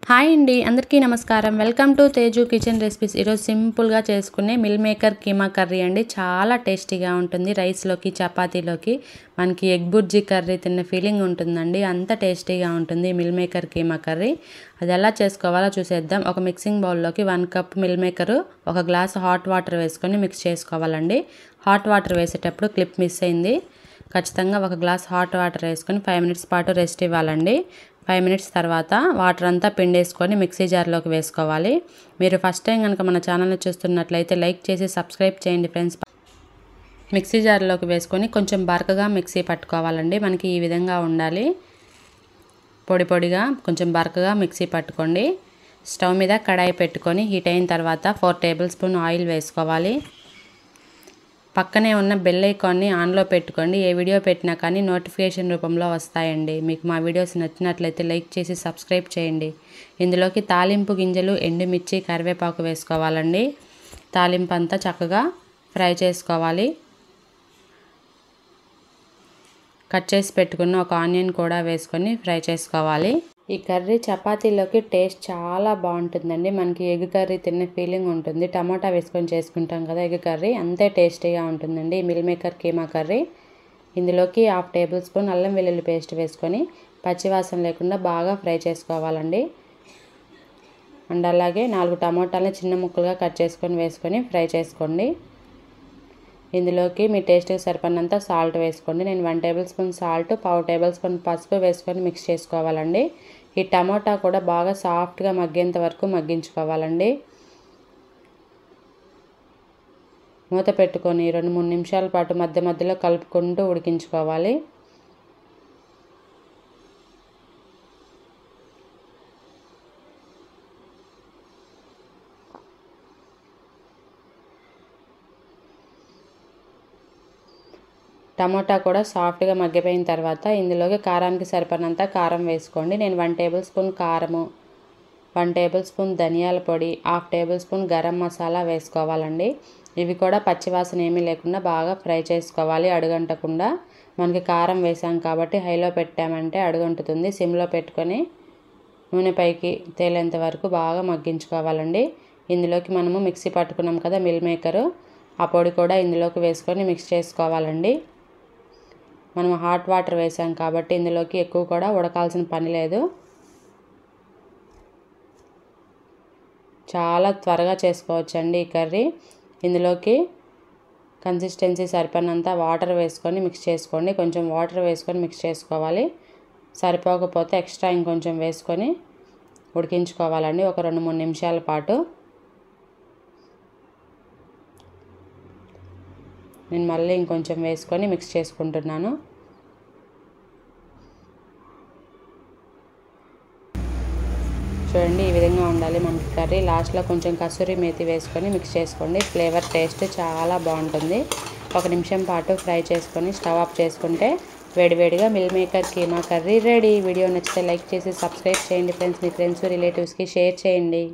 Hi అండి, అందరికీ నమస్కారం. Welcome to Teju kitchen recipes. ఈరోజు సింపుల్గా చేసుకునే మిల్ మేకర్ కీమా కర్రీ అండి. చాలా టేస్టీగా ఉంటుంది. రైస్లోకి, చపాతీలోకి మనకి ఎగ్ బుర్జీ కర్రీ తిన్న ఫీలింగ్ ఉంటుందండి. అంత టేస్టీగా ఉంటుంది మిల్ మేకర్ కీమా కర్రీ. అది ఎలా చేసుకోవాలో చూసేద్దాం. ఒక మిక్సింగ్ బౌల్లోకి 1 cup meal maker, 1 glass hot water వేసుకొని మిక్స్ చేసుకోవాలండి. హాట్ వాటర్ వేసేటప్పుడు క్లిప్ మిస్ అయింది. ఖచ్చితంగా 1 గ్లాస్ హాట్ వాటర్ వేసుకొని 5 మినిట్స్ పాటు రెస్ట్ ఇవ్వాలండి. 5 మినిట్స్ తర్వాత వాటర్ అంతా పిండేసుకొని మిక్సీ జార్లోకి వేసుకోవాలి. మీరు ఫస్ట్ టైం కనుక మన ఛానల్ని చూస్తున్నట్లయితే లైక్ చేసి సబ్స్క్రైబ్ చేయండి ఫ్రెండ్స్. మిక్సీ జార్లోకి వేసుకొని కొంచెం బరకగా మిక్సీ పట్టుకోవాలండి. మనకి ఈ విధంగా ఉండాలి. పొడి పొడిగా కొంచెం బరకగా మిక్సీ పట్టుకోండి. స్టవ్ మీద కడాయి పెట్టుకొని హీట్ అయిన తర్వాత 4 టేబుల్ స్పూన్ ఆయిల్ వేసుకోవాలి. పక్కనే ఉన్న బెల్ ఐకాన్ని ఆన్లో పెట్టుకోండి. ఏ వీడియో పెట్టినా కానీ నోటిఫికేషన్ రూపంలో వస్తాయండి. మీకు మా వీడియోస్ నచ్చినట్లయితే లైక్ చేసి సబ్స్క్రైబ్ చేయండి. ఇందులోకి తాలింపు గింజలు, ఎండుమిర్చి, కరివేపాకు వేసుకోవాలండి. తాలింపు అంతా చక్కగా ఫ్రై చేసుకోవాలి. కట్ చేసి పెట్టుకున్న ఒక ఆనియన్ కూడా వేసుకొని ఫ్రై చేసుకోవాలి. ఈ కర్రీ చపాతీలోకి టేస్ట్ చాలా బాగుంటుందండి. మనకి ఎగ్ కర్రీ తిన్న ఫీలింగ్ ఉంటుంది. టమాటా వేసుకొని చేసుకుంటాం కదా ఎగ్ కర్రీ, అంతే టేస్టీగా ఉంటుందండి మిల్ మేకర్ కీమా కర్రీ. ఇందులోకి 1/2 టేబుల్ స్పూన్ అల్లం వెల్లుల్లి పేస్ట్ వేసుకొని పచ్చివాసన లేకుండా బాగా ఫ్రై చేసుకోవాలండి. అండ్ అలాగే 4 టమాటాలని చిన్న ముక్కలుగా కట్ చేసుకొని వేసుకొని ఫ్రై చేసుకోండి. ఇందులోకి మీ టేస్ట్కి సరిపడినంత సాల్ట్ వేసుకోండి. నేను 1 table spoon salt, 1/2 table spoon పసుపు వేసుకొని మిక్స్ చేసుకోవాలండి. ఈ టమాటా కూడా బాగా సాఫ్ట్గా మగ్గేంత వరకు మగ్గించుకోవాలండి. మూత పెట్టుకొని 2-3 నిమిషాల పాటు మధ్య మధ్యలో కలుపుకుంటూ ఉడికించుకోవాలి. టమాటా కూడా సాఫ్ట్గా మగ్గిపోయిన తర్వాత ఇందులోకి కారానికి సరిపడినంత కారం వేసుకోండి. నేను 1 టేబుల్ స్పూన్ కారము, 1 టేబుల్ స్పూన్ ధనియాల పొడి, 1/2 టేబుల్ స్పూన్ గరం మసాలా వేసుకోవాలండి. ఇవి కూడా పచ్చివాసన ఏమీ లేకుండా బాగా ఫ్రై చేసుకోవాలి, అడుగంటకుండా. మనకి కారం వేసాం కాబట్టి హైలో పెట్టామంటే అడుగంటుతుంది. సిమ్లో పెట్టుకొని నూనె పైకి తేలేంత వరకు బాగా మగ్గించుకోవాలండి. ఇందులోకి మనము మిక్సీ పట్టుకున్నాం కదా మిల్ మేకరు, ఆ పొడి కూడా ఇందులోకి వేసుకొని మిక్స్ చేసుకోవాలండి. మనం హాట్ వాటర్ వేసాం కాబట్టి ఇందులోకి ఎక్కువ కూడా ఉడకాల్సిన పని లేదు. చాలా త్వరగా చేసుకోవచ్చండి ఈ కర్రీ. ఇందులోకి కన్సిస్టెన్సీ సరిపడినంత వాటర్ వేసుకొని మిక్స్ చేసుకోండి. కొంచెం వాటర్ వేసుకొని మిక్స్ చేసుకోవాలి. సరిపోకపోతే ఎక్స్ట్రా ఇంకొంచెం వేసుకొని ఉడికించుకోవాలండి ఒక 2-3 నిమిషాల పాటు. నేను మళ్ళీ ఇంకొంచెం వేసుకొని మిక్స్ చేసుకుంటున్నాను. చూడండి, ఈ విధంగా ఉండాలి మనకి కర్రీ. లాస్ట్లో కొంచెం కసూరి మేతి వేసుకొని మిక్స్ చేసుకోండి. ఫ్లేవర్ టేస్ట్ చాలా బాగుంటుంది. 1 నిమిషం పాటు ఫ్రై చేసుకొని స్టవ్ ఆఫ్ చేసుకుంటే వేడివేడిగా meal maker keema curry ready. Video నచ్చితే లైక్ చేసి సబ్స్క్రైబ్ చేయండి ఫ్రెండ్స్. మీ ఫ్రెండ్స్, రిలేటివ్స్కి షేర్ చేయండి.